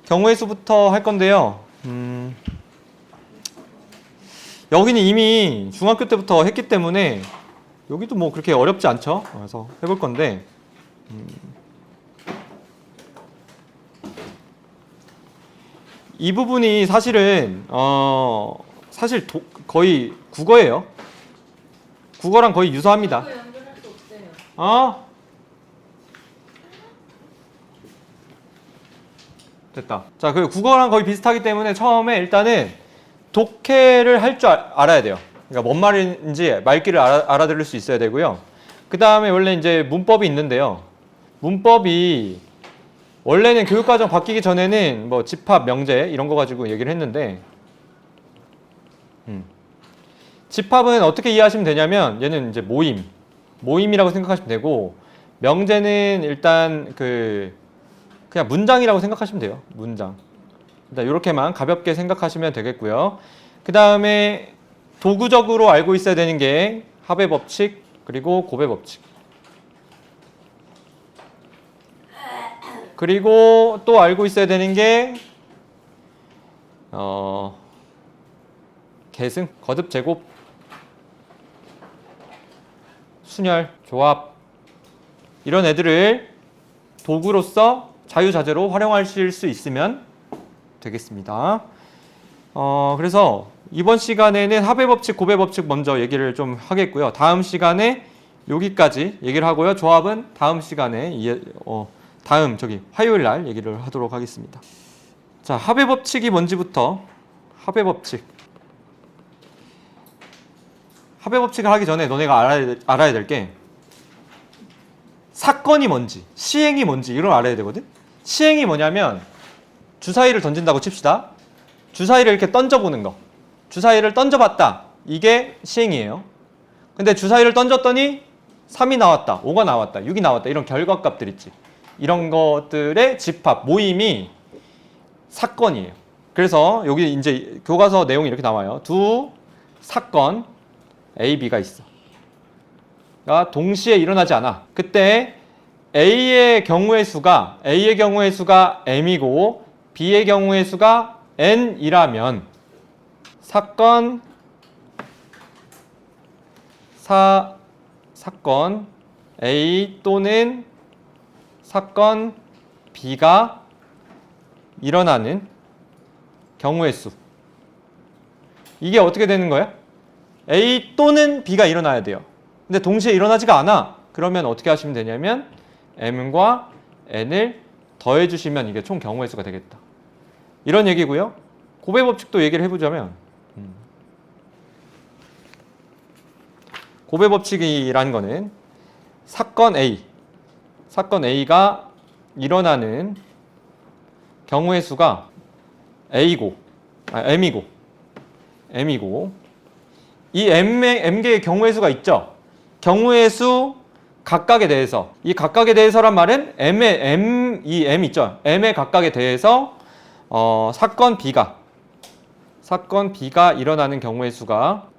경우의 수부터 할 건데요. 여기는 이미 중학교 때부터 했기 때문에 여기도 뭐 그렇게 어렵지 않죠. 그래서 해볼 건데 이 부분이 사실은 사실 거의 국어예요. 국어랑 거의 유사합니다. 연결할 수 없대요. 됐다. 자, 그 국어랑 거의 비슷하기 때문에 처음에 일단은 독해를 할 줄 알아야 돼요. 그러니까 뭔 말인지 말귀를 알아들을 수 있어야 되고요. 그 다음에 원래 이제 문법이 있는데요. 문법이 원래는 교육과정 바뀌기 전에는 뭐 집합, 명제 이런 거 가지고 얘기를 했는데 집합은 어떻게 이해하시면 되냐면 얘는 이제 모임이라고 생각하시면 되고 명제는 일단 그냥 문장이라고 생각하시면 돼요. 문장. 일단 이렇게만 가볍게 생각하시면 되겠고요. 그 다음에 도구적으로 알고 있어야 되는 게 합의 법칙 그리고 곱의 법칙. 그리고 또 알고 있어야 되는 게 계승, 거듭, 제곱, 순열, 조합 이런 애들을 도구로서 자유자재로 활용하실 수 있으면 되겠습니다. 그래서 이번 시간에는 합의 법칙, 곱의 법칙 먼저 얘기를 좀 하겠고요. 다음 시간에 여기까지 얘기를 하고요. 조합은 다음 시간에 화요일 날 얘기를 하도록 하겠습니다. 자, 합의 법칙이 뭔지부터 합의 법칙을 하기 전에 너네가 알아야 될 게 사건이 뭔지, 시행이 뭔지 이걸 알아야 되거든. 시행이 뭐냐면 주사위를 던진다고 칩시다. 주사위를 이렇게 던져보는 거. 주사위를 던져봤다. 이게 시행이에요. 근데 주사위를 던졌더니 3이 나왔다, 5가 나왔다, 6이 나왔다. 이런 결과값들 있지. 이런 것들의 집합, 모임이 사건이에요. 그래서 여기 이제 교과서 내용이 이렇게 나와요. 두 사건 A, B가 있어. 가 동시에 일어나지 않아. 그때 A의 경우의 수가 M이고 B의 경우의 수가 N이라면 사건 A 또는 사건 B가 일어나는 경우의 수. 이게 어떻게 되는 거야? A 또는 B가 일어나야 돼요. 근데 동시에 일어나지가 않아. 그러면 어떻게 하시면 되냐면 M과 N을 더해주시면 이게 총 경우의 수가 되겠다. 이런 얘기고요. 곱의 법칙도 얘기를 해보자면 곱의 법칙이라는 거는 사건 A가 일어나는 경우의 수가 M이고 이 M개의 경우의 수가 있죠. 경우의 수 각각에 대해서 이 각각에 대해서란 말은 이 M 있죠. M의 각각에 대해서 사건 B가 일어나는 경우의 수가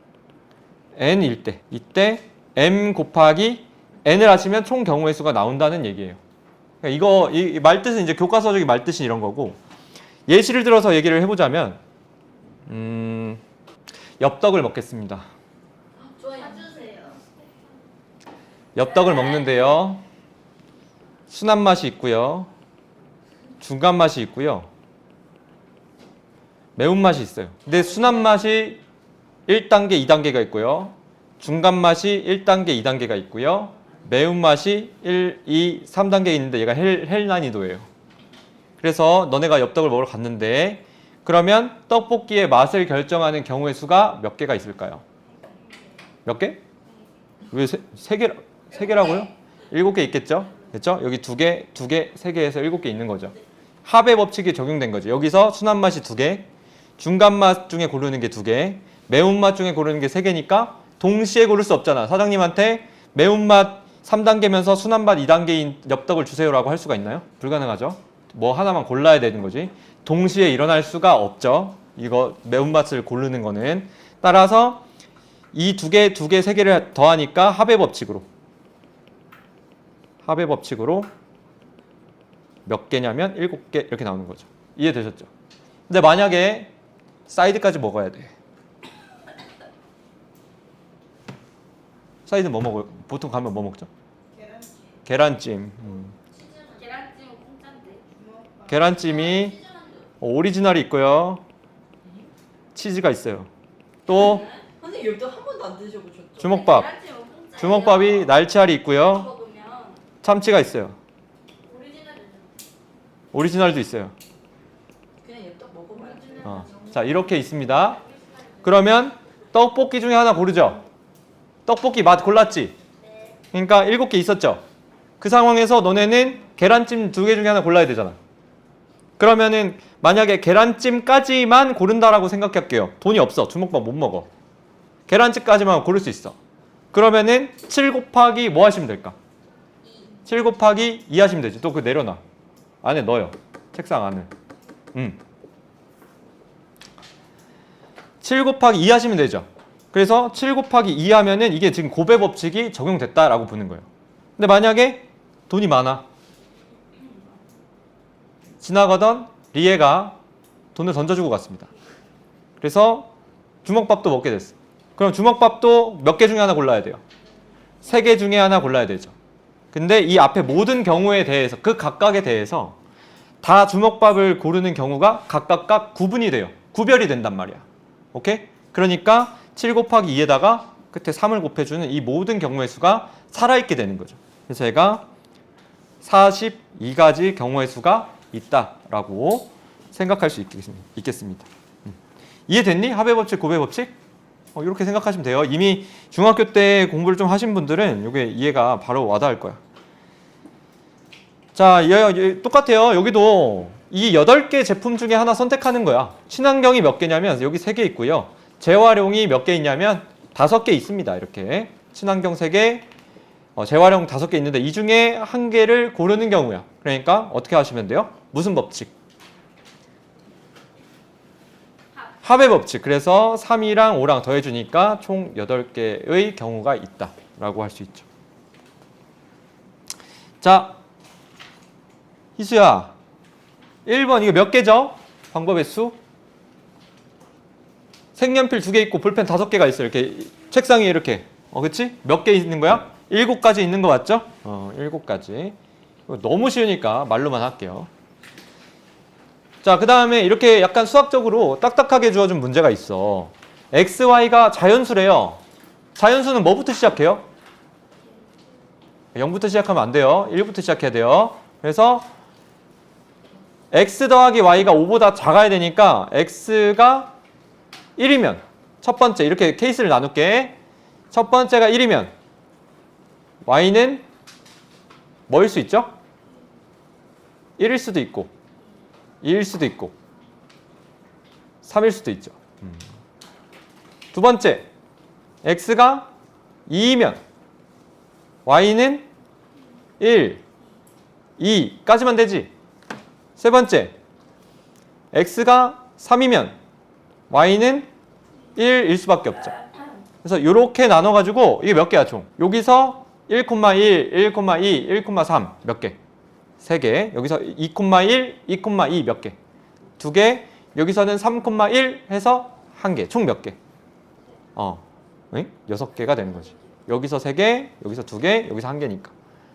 N일 때 이때 M 곱하기 N을 하시면 총 경우의 수가 나온다는 얘기예요. 그러니까 이 말뜻은 이제 교과서적인 말뜻이 이런 거고 예시를 들어서 얘기를 해보자면 엽떡을 먹겠습니다. 사주세요. 엽떡을 먹는데요. 순한 맛이 있고요. 중간 맛이 있고요. 매운맛이 있어요. 근데 순한 맛이 1단계, 2단계가 있고요. 중간 맛이 1단계, 2단계가 있고요. 매운맛이 1, 2, 3단계 있는데 얘가 헬 난이도예요. 그래서 너네가 엽떡을 먹으러 갔는데 그러면 떡볶이의 맛을 결정하는 경우의 수가 몇 개가 있을까요? 몇 개? 왜 세 개라고요? 7개 있겠죠? 그렇죠? 여기 2개, 3개에서 7개 있는 거죠. 합의 법칙이 적용된 거죠. 여기서 순한 맛이 2개, 중간 맛 중에 고르는 게 2개, 매운맛 중에 고르는 게 3개니까 동시에 고를 수 없잖아. 사장님한테 매운맛 3단계면서 순한 맛 2단계인 엽떡을 주세요라고 할 수가 있나요? 불가능하죠. 뭐 하나만 골라야 되는 거지. 동시에 일어날 수가 없죠. 이거 매운맛을 고르는 거는. 따라서 이 2개, 3개를 더하니까 합의 법칙으로 몇 개냐면 7개 이렇게 나오는 거죠. 이해되셨죠? 근데 만약에 사이드까지 먹어야 돼. 사이드 뭐 먹어요? 보통 가면 뭐 먹죠? 계란찜. 계란찜 공짜인데. 계란찜이 오리지널이 있고요. 치즈가 있어요. 또 선생님 여기도 한 번도 안 드셔보셨죠? 주먹밥. 계란찜은 공짜예요. 주먹밥이 날치알이 있고요. 먹으면 참치가 있어요. 오리지널이죠. 오리지널도 있어요. 그냥 엽떡 먹어봐야지. 자, 이렇게 있습니다. 그러면 떡볶이 중에 하나 고르죠. 떡볶이 맛 골랐지? 그러니까 7개 있었죠. 그 상황에서 너네는 계란찜 2개 중에 하나 골라야 되잖아. 그러면은 만약에 계란찜까지만 고른다라고 생각할게요. 돈이 없어. 주먹밥 못 먹어. 계란찜까지만 고를 수 있어. 그러면은 7 곱하기 뭐 하시면 될까? 7 곱하기 2 하시면 되지. 또 그거 내려놔. 안에 넣어요. 책상 안에. 7 곱하기 2 하시면 되죠. 그래서 7 곱하기 2 하면은 이게 지금 곱의 법칙이 적용됐다라고 보는 거예요. 근데 만약에 돈이 많아. 지나가던 리에가 돈을 던져주고 갔습니다. 그래서 주먹밥도 먹게 됐어. 그럼 주먹밥도 몇 개 중에 하나 골라야 돼요. 3개 중에 하나 골라야 되죠. 근데 이 앞에 모든 경우에 대해서 그 각각에 대해서 다 주먹밥을 고르는 경우가 각각 구분이 돼요. 구별이 된단 말이야. 오케이? 그러니까 7 곱하기 2에다가 끝에 3을 곱해주는 이 모든 경우의 수가 살아있게 되는 거죠. 그래서 얘가 42가지 경우의 수가 있다라고 생각할 수 있겠습니다. 이해됐니? 합의 법칙, 곱의 법칙? 이렇게 생각하시면 돼요. 이미 중학교 때 공부를 좀 하신 분들은 이게 이해가 바로 와닿을 거야. 자, 똑같아요. 여기도 이 8개 제품 중에 하나 선택하는 거야. 친환경이 몇 개냐면 여기 3개 있고요. 재활용이 몇 개 있냐면 5개 있습니다. 이렇게 친환경 3개, 재활용 5개 있는데 이 중에 1개를 고르는 경우야. 그러니까 어떻게 하시면 돼요? 무슨 법칙? 합의 법칙. 그래서 3이랑 5랑 더해주니까 총 8개의 경우가 있다라고 할 수 있죠. 자, 희수야. 1번 이거 몇 개죠? 방법의 수? 색연필 2개 있고 볼펜 5개가 있어요. 이렇게 책상 위에 이렇게. 그치? 몇 개 있는 거야? 7가지 있는 거 맞죠? 7가지. 너무 쉬우니까 말로만 할게요. 자, 그 다음에 이렇게 약간 수학적으로 딱딱하게 주어준 문제가 있어. x, y가 자연수래요. 자연수는 뭐부터 시작해요? 0부터 시작하면 안 돼요. 1부터 시작해야 돼요. 그래서 x 더하기 y가 5보다 작아야 되니까 x가 1이면 첫 번째 이렇게 케이스를 나눌게. 첫 번째가 1이면 y는 뭐일 수 있죠? 1일 수도 있고 2일 수도 있고 3일 수도 있죠. 두 번째 x가 2이면 y는 1, 2까지만 되지. 세 번째 x가 3이면 y는 1일 수밖에 없죠. 그래서 이렇게 나눠가지고 이게 몇 개야 총? 여기서 1,1, 1,2, 1,3 몇 개? 3개. 여기서 2,1, 2,2 몇 개? 2개. 여기서는 3,1 해서 1개. 총 몇 개? 6개가 되는 거지. 여기서 3개, 여기서 2개, 여기서 1개니까.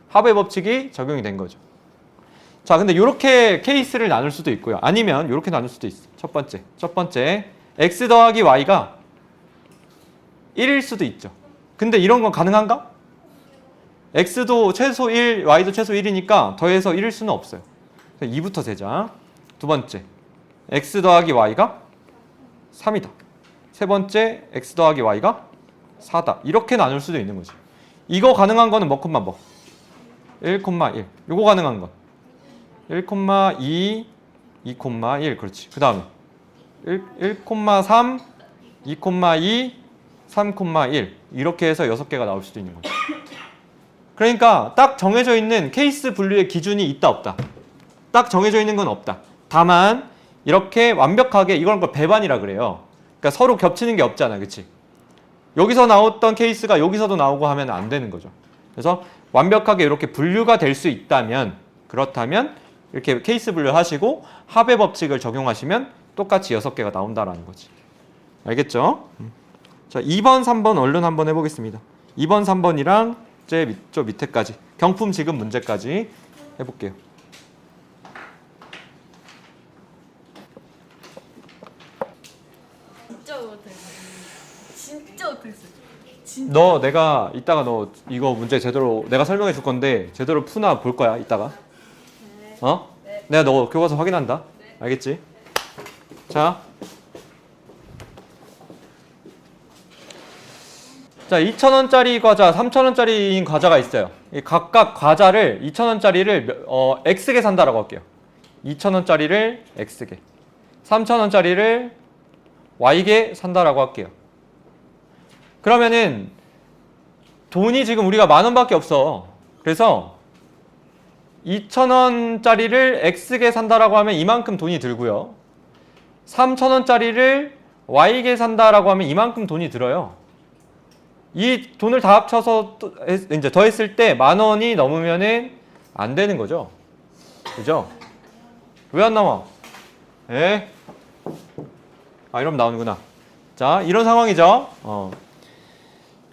합의 법칙이 적용이 된 거죠. 자, 근데 이렇게 케이스를 나눌 수도 있고요. 아니면 이렇게 나눌 수도 있어. 첫 번째 x 더하기 y가 1일 수도 있죠. 근데 이런 건 가능한가? x도 최소 1, y도 최소 1이니까 더해서 1일 수는 없어요. 2부터 세자. 두 번째, x 더하기 y가 3이다. 세 번째, x 더하기 y가 4다. 이렇게 나눌 수도 있는 거지. 이거 가능한 거는 뭐 콤마 뭐? 1,1. 요거 가능한 건 1,2, 2,1. 그렇지. 그 다음에 1,3, 2,2, 3,1. 이렇게 해서 6개가 나올 수도 있는 거죠. 그러니까 딱 정해져 있는 케이스 분류의 기준이 있다 없다. 딱 정해져 있는 건 없다. 다만 이렇게 완벽하게 이걸 배반이라 그래요. 그러니까 서로 겹치는 게 없잖아. 그치? 여기서 나왔던 케이스가 여기서도 나오고 하면 안 되는 거죠. 그래서 완벽하게 이렇게 분류가 될 수 있다면, 그렇다면 이렇게 케이스 분류하시고 합의 법칙을 적용하시면 똑같이 6개가 나온다라는 거지. 알겠죠? 자, 2번, 3번 얼른 한번 해보겠습니다. 2번, 3번이랑 저 밑에까지 경품 지급 문제까지 해볼게요. 진짜 못했어. 진짜 못했어. 너 내가 이따가 너 이거 문제 제대로 내가 설명해 줄 건데 제대로 푸나 볼 거야 이따가. 어? 내가 너 교과서 확인한다. 알겠지? 자, 2,000원짜리 과자, 3,000원짜리인 과자가 있어요. 이 각각 과자를 2,000원짜리를 X개 산다라고 할게요. 2,000원짜리를 X개, 3,000원짜리를 Y개 산다라고 할게요. 그러면은 돈이 지금 우리가 10,000원밖에 없어. 그래서 2,000원짜리를 X개 산다라고 하면 이만큼 돈이 들고요. 3,000원짜리를 Y개 산다라고 하면 이만큼 돈이 들어요. 이 돈을 다 합쳐서 이제 더했을 때 10,000원이 넘으면은 안 되는 거죠. 그죠? 왜 안 나와? 에? 아, 이러면 나오는구나. 자, 이런 상황이죠.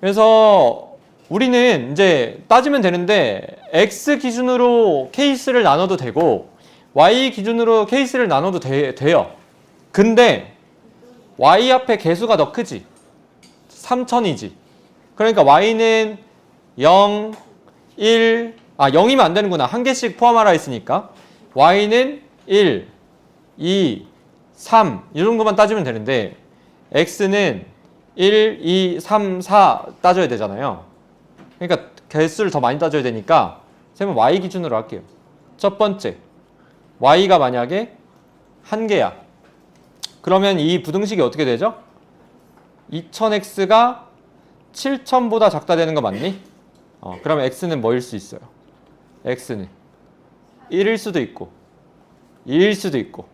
그래서 우리는 이제 따지면 되는데 X 기준으로 케이스를 나눠도 되고 Y 기준으로 케이스를 나눠도 돼요. 근데 Y 앞에 개수가 더 크지. 3,000이지. 그러니까 Y는 0, 1, 0이면 안 되는구나. 한 개씩 포함하라 했으니까. Y는 1, 2, 3 이 정도만 따지면 되는데 X는 1, 2, 3, 4 따져야 되잖아요. 그러니까 개수를 더 많이 따져야 되니까 쌤은 Y 기준으로 할게요. 첫 번째, Y가 만약에 1개야. 그러면 이 부등식이 어떻게 되죠? 2000X가 7000보다 작다 되는 거 맞니? 그러면 X는 뭐일 수 있어요? X는 1일 수도 있고 2일 수도 있고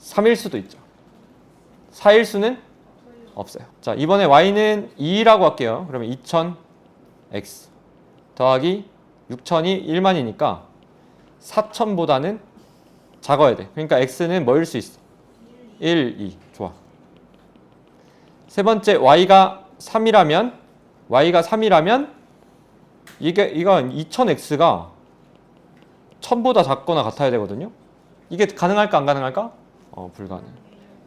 3일 수도 있죠. 4일 수는 없어요. 자, 이번에 Y는 2라고 할게요. 그러면 2000X 더하기 6000이 1만이니까 4000보다는 작아야 돼. 그러니까 X는 뭐일 수 있어? 1, 2. 좋아. 세 번째 Y가 3이라면 이건 2000X가 1000보다 작거나 같아야 되거든요. 이게 가능할까 안 가능할까? 불가능.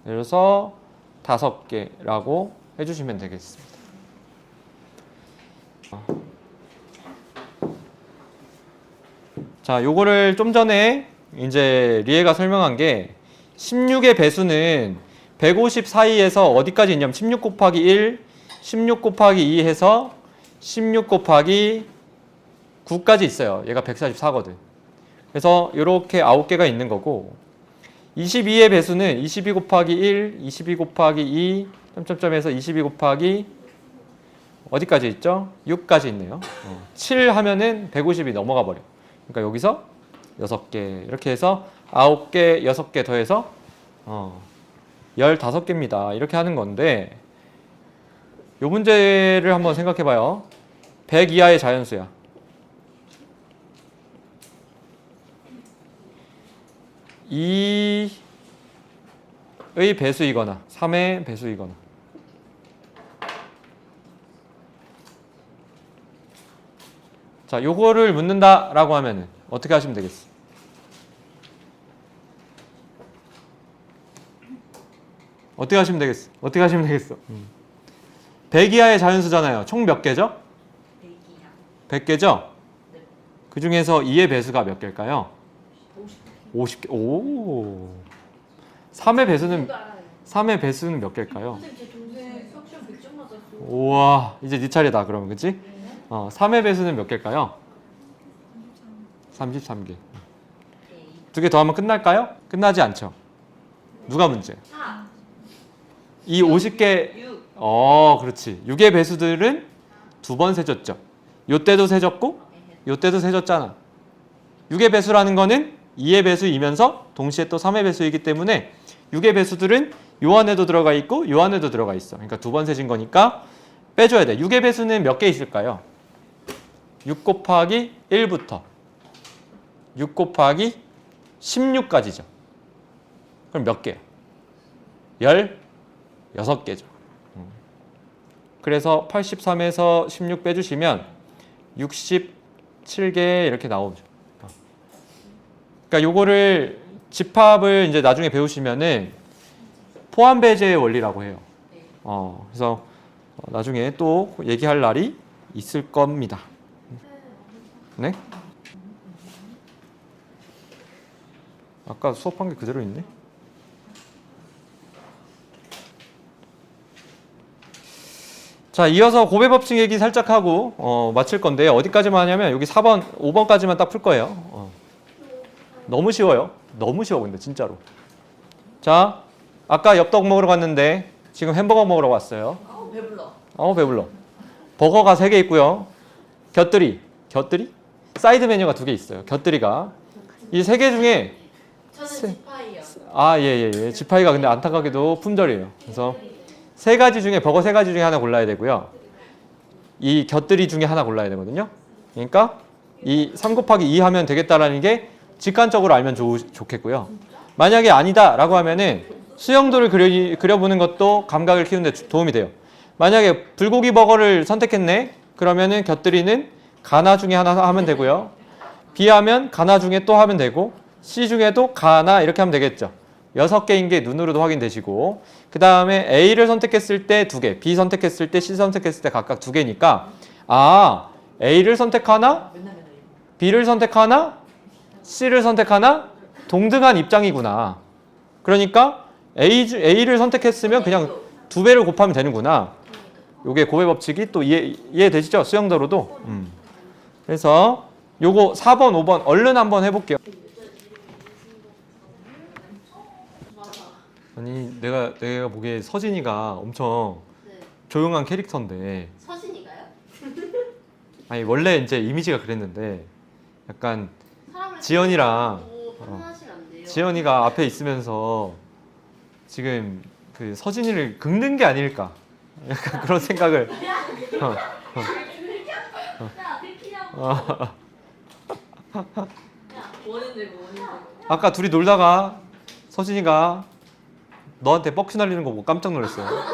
예를 들어서 5개라고 해주시면 되겠습니다. 자, 요거를 좀 전에 이제 리에가 설명한 게 16의 배수는 150 사이에서 어디까지 있냐면 16 곱하기 1, 16 곱하기 2 해서 16 곱하기 9까지 있어요. 얘가 144거든. 그래서 이렇게 9개가 있는 거고 22의 배수는 22 곱하기 1, 22 곱하기 2, 점점점에서 22 곱하기 어디까지 있죠? 6까지 있네요. 7 하면은 150이 넘어가 버려. 그러니까 여기서 6개 이렇게 해서 9개, 6개 더해서 15개입니다. 이렇게 하는 건데 이 문제를 한번 생각해 봐요. 100 이하의 자연수야. 2의 배수이거나 3의 배수이거나 자, 요거를 묻는다라고 하면은 어떻게 하시면 되겠어? 어떻게 하시면 되겠어? 100 이하의 자연수잖아요. 총 몇 개죠? 100개죠? 그 중에서 2의 배수가 몇 개일까요? 50개. 오. 3의 배수는 몇 개일까요? 선생님 제 동생 수학 시험 100점 맞았어. 우와, 이제 네 차례다 그러면, 그치? 3의 배수는 몇 개일까요? 33개. 2개 더하면 끝날까요? 끝나지 않죠. 누가 문제? 4. 이 50개 6. 그렇지. 6의 배수들은 2번 세졌죠. 요때도 세졌고 요때도 세졌잖아. 6의 배수라는 거는 2의 배수이면서 동시에 또 3의 배수이기 때문에 6의 배수들은 요 안에도 들어가 있고 요 안에도 들어가 있어. 그러니까 2번 세진 거니까 빼줘야 돼. 6의 배수는 몇 개 있을까요? 6 곱하기 1부터 6 곱하기 16가지죠. 그럼 몇 개요? 16개죠. 그래서 83에서 16 빼주시면 67개 이렇게 나오죠. 그러니까 요거를 집합을 이제 나중에 배우시면은 포함 배제의 원리라고 해요. 그래서 나중에 또 얘기할 날이 있을 겁니다. 네? 아까 수업한 게 그대로 있네. 자, 이어서 고배 법칙 얘기 살짝 하고 마칠 건데 어디까지만 하냐면 여기 4번, 5번까지만 딱 풀 거예요. 너무 쉬워요. 너무 쉬워 근데 진짜로. 자, 아까 엽떡 먹으러 갔는데 지금 햄버거 먹으러 왔어요. 배불러. 배불러. 버거가 3개 있고요. 곁들이? 사이드 메뉴가 2개 있어요. 곁들이가. 이 3개 중에 저는 지파이요. 예. 지파이가 근데 안타깝게도 품절이에요. 그래서 3가지 중에 버거 3가지 중에 하나 골라야 되고요. 이 곁들이 중에 하나 골라야 되거든요. 그러니까 이 3 곱하기 2 하면 되겠다라는 게 직관적으로 알면 좋겠고요. 만약에 아니다라고 하면은 수영도를 그려보는 것도 감각을 키우는 데 도움이 돼요. 만약에 불고기 버거를 선택했네. 그러면은 곁들이는 가나 중에 하나 하면 되고요. B 하면 가나 중에 또 하면 되고 C 중에도 가나 이렇게 하면 되겠죠. 6개인 게 눈으로도 확인되시고 그 다음에 A를 선택했을 때 2개, B 선택했을 때 C 선택했을 때 각각 2개니까 A를 선택하나 B를 선택하나 C를 선택하나 동등한 입장이구나. 그러니까 A를 선택했으면 그냥 2배를 곱하면 되는구나. 요게 고배 법칙이 또 이해되시죠? 수영도로도. 그래서 요거 4번, 5번 얼른 한번 해볼게요. 아니 내가 보기에 서진이가 엄청 조용한 캐릭터인데 서진이가요? 아니 원래 이제 이미지가 그랬는데 약간 사람을 지연이랑 판단하시면 안 돼요. 지연이가 앞에 있으면서 지금 그 서진이를 긁는 게 아닐까 약간 그런 생각을 야, 들키냐고. 원인되고. 아까 둘이 놀다가 서진이가 너한테 뻑큐 날리는 거 보고 깜짝 놀랐어요. 서진이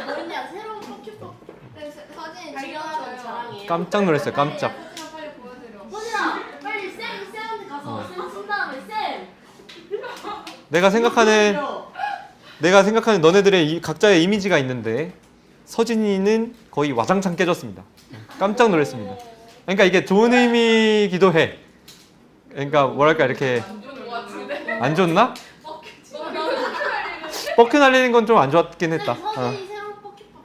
뭐였냐 새로운 포켓몬 서진이 발견하는 자랑이에요. 깜짝 놀랐어요. 깜짝. 빨리 보여드려. 서진아 빨리 쌤한테 가서 쌤 쓴 다음에 쌤. 내가 생각하는 너네들의 각자의 이미지가 있는데 서진이는 거의 와장창 깨졌습니다. 깜짝 놀랐습니다. 그러니까 이게 좋은 의미이기도 해. 그러니까 뭐랄까 이렇게 안 좋나? 뻑큐 날리는 건 좀 안 좋았긴 했다. 서진이 새로운 포켓몬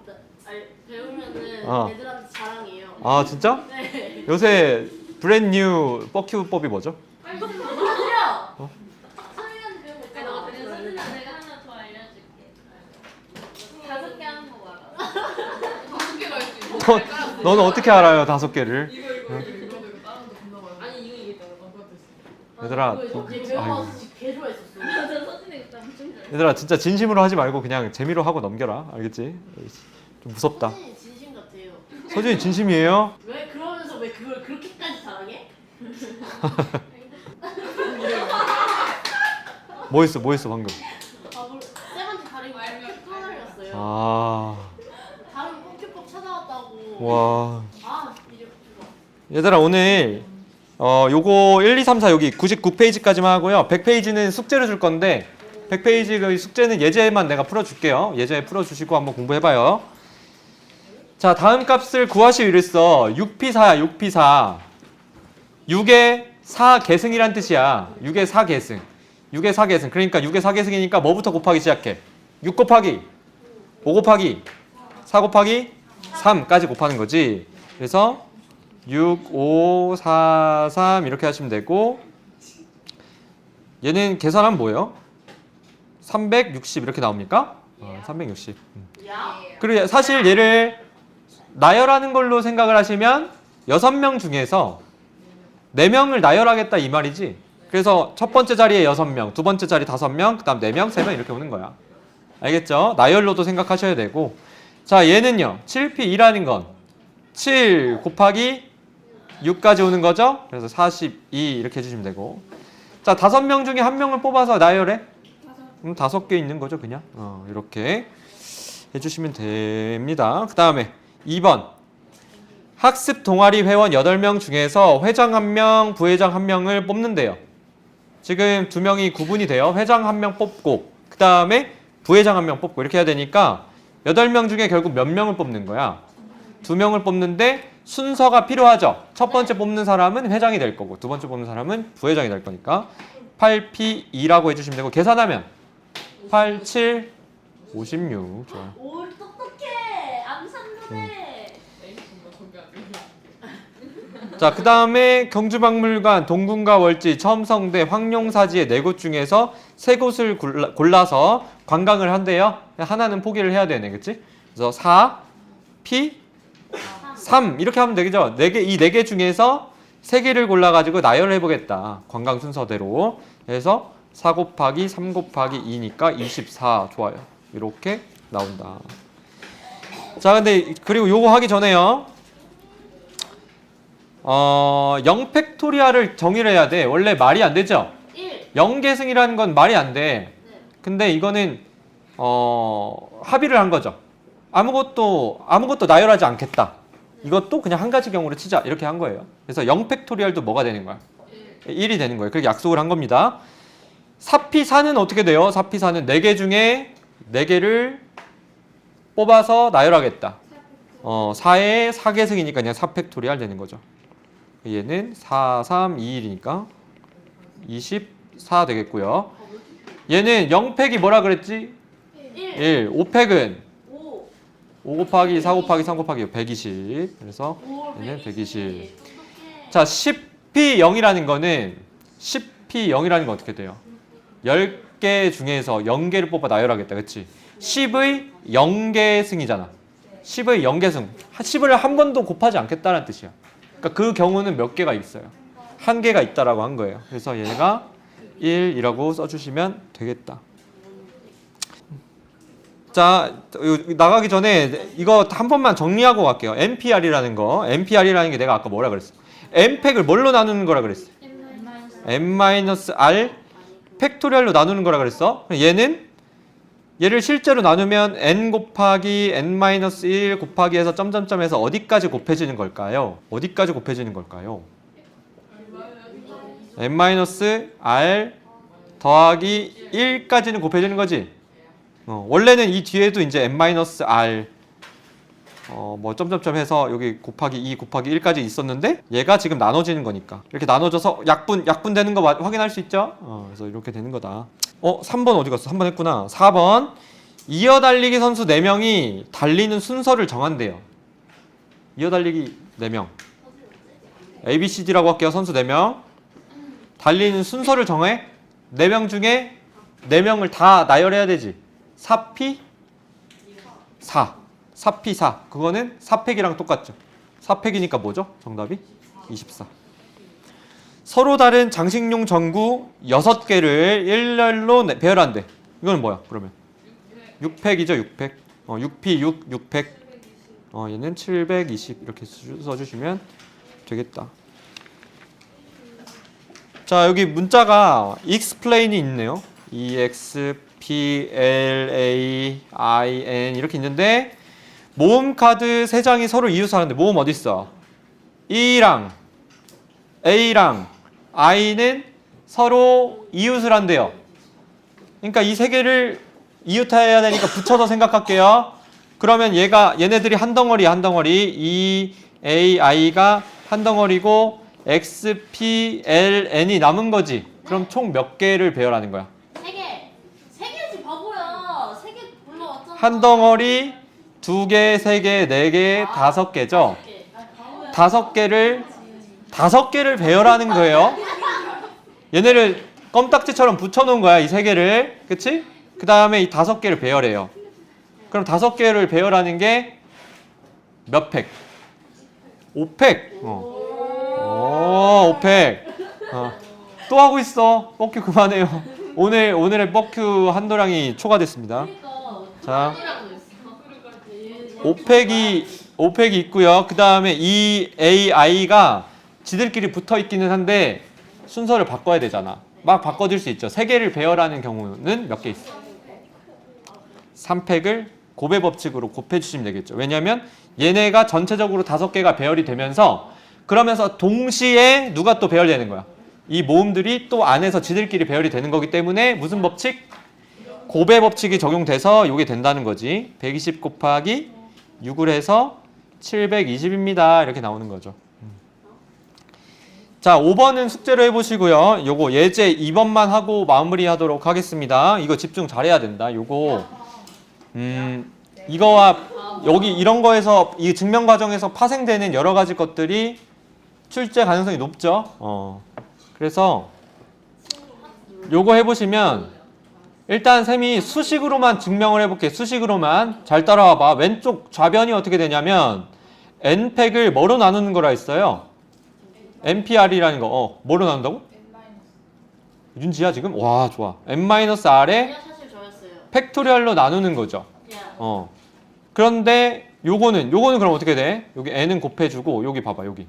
배우면은 어. 애들한테 자랑이에요. 아 진짜? 네. 요새 브랜뉴 뻑큐법이 뭐죠? 빨리 들려. 서진이한테 배운 거 있잖아. 너가 들려 서진아 내가 하나 더 알려줄게. 5개 하는 거 알아? 너는 어떻게 알아요 5개를? 아니 이거 있잖아. 얘들아, 배워서 개 좋아했었어. 맞아 서진이 그때 엄청 잘. 얘들아 진짜 진심으로 하지 말고 그냥 재미로 하고 넘겨라. 알겠지? 좀 무섭다. 서진이 진심 같아요. 서진이 진심이에요? 왜 그러면서 왜 그걸 그렇게까지 자랑해? 뭐 했어 방금? 쌤한테 다른 거 떠날렸어요. 아, 다른 포켓법 찾아왔다고. 와. 이제 얘들아 오늘 요거 1, 2, 3, 4 여기 99페이지까지만 하고요. 100페이지는 숙제로 줄 건데 100페이지 그 숙제는 예제만 내가 풀어줄게요. 예제 풀어주시고 한번 공부해봐요. 자, 다음 값을 구하시오 이랬어. 6p4야 6p4. 6의 4계승이란 뜻이야. 6의 4계승. 6의 4계승. 그러니까 6의 4계승이니까 뭐부터 곱하기 시작해? 6 곱하기 5 곱하기 4 곱하기 3까지 곱하는 거지. 그래서 6, 5, 4, 3 이렇게 하시면 되고 얘는 계산하면 뭐예요? 360 이렇게 나옵니까? 360. 야. 그리고 사실 얘를 나열하는 걸로 생각을 하시면 6명 중에서 4명을 나열하겠다 이 말이지. 그래서 첫 번째 자리에 6명, 두 번째 자리 5명, 그 다음 4명, 3명 이렇게 오는 거야. 알겠죠? 나열로도 생각하셔야 되고. 자, 얘는요. 7p2라는 건 7 곱하기 6까지 오는 거죠. 그래서 42 이렇게 해주시면 되고. 자, 5명 중에 1명을 뽑아서 나열해. 5개 있는 거죠, 그냥. 이렇게 해주시면 됩니다. 그 다음에 2번. 학습 동아리 회원 8명 중에서 회장 1명, 부회장 1명을 뽑는데요. 지금 2명이 구분이 돼요. 회장 1명 뽑고, 그 다음에 부회장 1명 뽑고 이렇게 해야 되니까 8명 중에 결국 몇 명을 뽑는 거야? 2명을 뽑는데 순서가 필요하죠. 첫 번째 뽑는 사람은 회장이 될 거고 두 번째 뽑는 사람은 부회장이 될 거니까 8P2라고 해주시면 되고 계산하면 8, 7, 56. 좋아요. 오 똑똑해. 암산도네. 자, 그 다음에 경주박물관, 동궁과 월지, 첨성대, 황룡사지의 4곳 중에서 3곳을 골라서 관광을 한대요. 하나는 포기를 해야 되네, 그치? 그래서 4, P, 3 이렇게 하면 되겠죠. 이 4개 중에서 3개를 골라가지고 나열을 해보겠다. 관광 순서대로. 그래서 4 곱하기 3 곱하기 2니까 24. 좋아요. 이렇게 나온다. 자, 근데 그리고 요거 하기 전에요. 0팩토리아를 정의를 해야 돼. 원래 말이 안 되죠? 1. 0계승이라는 건 말이 안 돼. 네. 근데 이거는 합의를 한 거죠. 아무것도 나열하지 않겠다. 이것도 그냥 한 가지 경우로 치자. 이렇게 한 거예요. 그래서 0팩토리알도 뭐가 되는 거야? 1이 되는 거예요. 그렇게 약속을 한 겁니다. 4P4는 어떻게 돼요? 4P4는 4개 중에 4개를 뽑아서 나열하겠다. 4의 4계승이니까 그냥 4팩토리알 되는 거죠. 얘는 4, 3, 2, 1이니까 24 되겠고요. 얘는 0팩이 뭐라 그랬지? 1. 5팩은 5. 5 곱하기 4 곱하기 3 곱하기 120. 그래서 얘는 120. 자, 10P0이라는 거는 10P0이라는 건 어떻게 돼요? 10개 중에서 0개를 뽑아 나열하겠다. 그치? 10의 0계승이잖아. 10의 0계승. 10을 한 번도 곱하지 않겠다는 뜻이야. 그러니까 그 경우는 몇 개가 있어요? 한 개가 있다라고 한 거예요. 그래서 얘가 1이라고 써주시면 되겠다. 자, 나가기 전에 이거 한 번만 정리하고 갈게요. NPR이라는 거. NPR이라는 게 내가 아까 뭐라 그랬어? N팩을 뭘로 나누는 거라 그랬어? N-R 팩토리얼로 나누는 거라 그랬어? 얘를 실제로 나누면 N 곱하기 N-1 곱하기 해서 점점점에서 어디까지 곱해지는 걸까요? 어디까지 곱해지는 걸까요? N-R 더하기 1까지는 곱해지는 거지? 원래는 이 뒤에도 이제 N-R 뭐 점점점 해서 여기 곱하기 2 곱하기 1까지 있었는데 얘가 지금 나눠지는 거니까 이렇게 나눠져서 약분되는 거 확인할 수 있죠? 그래서 이렇게 되는 거다. 3번 어디 갔어? 3번 했구나. 4번 이어달리기 선수 4명이 달리는 순서를 정한대요. 이어달리기 4명 ABCD라고 할게요. 선수 4명 달리는 순서를 정해. 4명 중에 4명을 다 나열해야 되지. 4P 4 4P4 그거는 4팩이랑 똑같죠. 4팩이니까 뭐죠? 정답이 24. 서로 다른 장식용 전구 6개를 일렬로 배열한대. 이거는 뭐야 그러면? 6팩이죠. 6팩 6P6 6팩 얘는 720 이렇게 써주시면 되겠다. 자, 여기 문자가 explain이 있네요. EXPLAIN 이렇게 있는데 모음 카드 3장이 서로 이웃하는데 모음 어디 있어? E랑 A랑 I는 서로 이웃을 한대요. 그러니까 이 3개를 이웃해야 되니까 붙여서 생각할게요. 그러면 얘네들이 한 덩어리 E, A, I가 한 덩어리고 X, P, L, N이 남은 거지. 그럼 총 몇 개를 배열하는 거야? 3개. 3개지 바보야. 3개 불러왔잖아. 한 덩어리 2개, 3개, 4개, 5개죠. 5개를 배열하는 거예요. 얘네를 껌딱지처럼 붙여놓은 거야. 이 3개를. 그치? 그 다음에 이 5개를 배열해요. 그럼 5개를 배열하는 게 몇 팩? 5팩. 5팩. 또 하고 있어. 뻑큐 그만해요. 오늘의 뻑큐 한도량이 초과됐습니다. 자, 5팩이 있고요. 그 다음에 이 A, I가 지들끼리 붙어 있기는 한데 순서를 바꿔야 되잖아. 막 바꿔줄 수 있죠. 3개를 배열하는 경우는 몇 개 있어요? 3팩을 곱의 법칙으로 곱해주시면 되겠죠. 왜냐하면 얘네가 전체적으로 5개가 배열이 되면서 그러면서 동시에 누가 또 배열되는 거야? 이 모음들이 또 안에서 지들끼리 배열이 되는 거기 때문에 무슨 법칙? 곱의 법칙이 적용돼서 이게 된다는 거지. 120 곱하기 6을 해서 720입니다. 이렇게 나오는 거죠. 자, 5번은 숙제로 해보시고요. 요거 예제 2번만 하고 마무리 하도록 하겠습니다. 이거 집중 잘해야 된다. 요거 이거와 여기 이런 거에서 이 증명 과정에서 파생되는 여러 가지 것들이 출제 가능성이 높죠. 그래서 요거 해보시면 일단 쌤이 수식으로만 증명을 해볼게. 수식으로만 잘 따라와봐. 왼쪽 좌변이 어떻게 되냐면 n팩을 뭐로 나누는 거라 했어요? npr이라는 거. 뭐로 나눈다고? 윤지야 지금? 와 좋아. n-r에 아니요, 사실 저였어요. 팩토리얼로 나누는 거죠. 야. 그런데 요거는 그럼 어떻게 돼? 여기 n은 곱해주고 여기 봐봐 여기.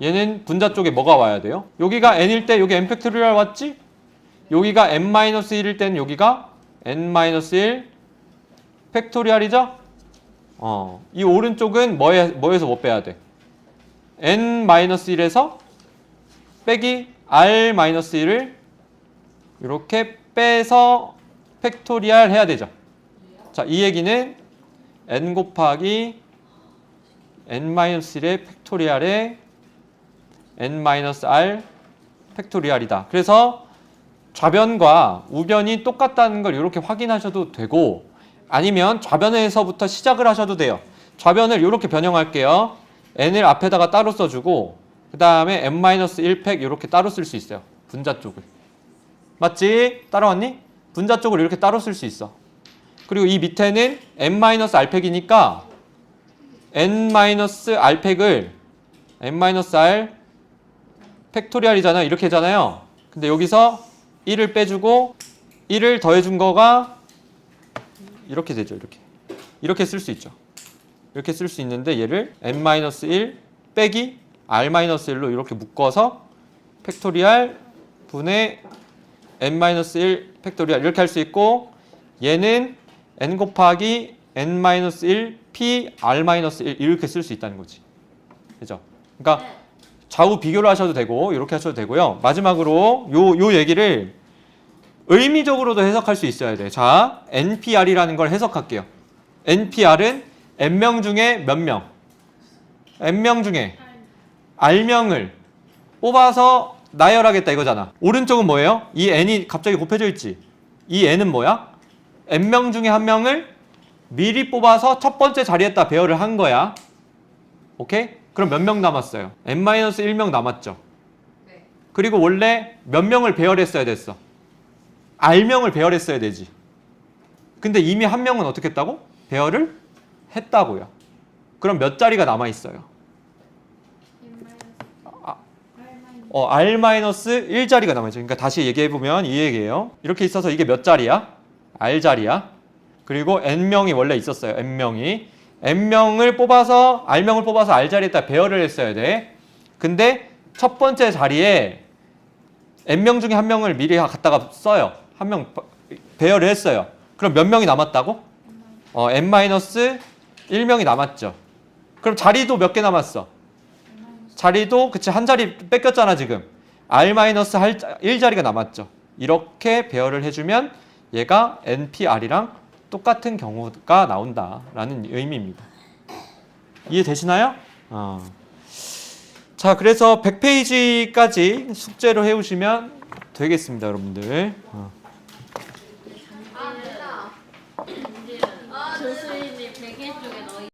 얘는 분자 쪽에 뭐가 와야 돼요? 여기가 n일 때 여기 n 팩토리얼 왔지? 여기가 n-1일 때는 여기가 n-1 팩토리얼이죠? 이 오른쪽은 뭐에서 뭐 빼야 돼? n-1에서 빼기 r-1을 이렇게 빼서 팩토리얼 해야 되죠. 자, 이 얘기는 n 곱하기 n-1의 팩토리얼에 n-r 팩토리얼이다. 그래서 좌변과 우변이 똑같다는 걸 이렇게 확인하셔도 되고 아니면 좌변에서부터 시작을 하셔도 돼요. 좌변을 이렇게 변형할게요. n을 앞에다가 따로 써주고 그 다음에 n-1팩 이렇게 따로 쓸 수 있어요. 분자 쪽을. 맞지? 따라왔니? 분자 쪽을 이렇게 따로 쓸 수 있어. 그리고 이 밑에는 n-r팩이니까 n-r팩을 n-r 팩토리얼이잖아요. 이렇게 하잖아요. 근데 여기서 1을 빼주고 1을 더해준 거가 이렇게 되죠. 이렇게 쓸 수 있죠. 이렇게 쓸 수 있는데 얘를 n-1 빼기 r-1로 이렇게 묶어서 팩토리얼 분의 n-1 팩토리얼 이렇게 할 수 있고 얘는 n 곱하기 n-1 p r-1 이렇게 쓸 수 있다는 거지. 그죠? 그러니까 좌우 비교를 하셔도 되고 이렇게 하셔도 되고요. 마지막으로 요 얘기를 의미적으로도 해석할 수 있어야 돼. 자, NPR이라는 걸 해석할게요. NPR은 N명 중에 몇 명? N명 중에 R명을 뽑아서 나열하겠다 이거잖아. 오른쪽은 뭐예요? 이 N이 갑자기 곱해져 있지. 이 N은 뭐야? N명 중에 한 명을 미리 뽑아서 첫 번째 자리에다 배열을 한 거야. 오케이? 그럼 몇 명 남았어요? N-1명 남았죠. 네. 그리고 원래 몇 명을 배열했어야 됐어? R명을 배열했어야 되지. 근데 이미 한 명은 어떻게 했다고? 배열을 했다고요. 그럼 몇 자리가 남아있어요? R-1자리가 남아있죠. 그러니까 다시 얘기해보면 이 얘기예요. 이렇게 있어서 이게 몇 자리야? R자리야. 그리고 N명이 원래 있었어요. N명이. N명을 뽑아서 R명을 뽑아서 R자리에다 배열을 했어야 돼. 근데 첫 번째 자리에 N명 중에 한 명을 미리 갖다가 써요. 한 명 배열을 했어요. 그럼 몇 명이 남았다고? N-1명이 남았죠. 그럼 자리도 몇 개 남았어? 자리도 그치 한 자리 뺏겼잖아 지금. R-1자리가 남았죠. 이렇게 배열을 해주면 얘가 NPR이랑 똑같은 경우가 나온다라는 의미입니다. 이해되시나요? 자, 그래서 100페이지까지 숙제로 해오시면 되겠습니다, 여러분들.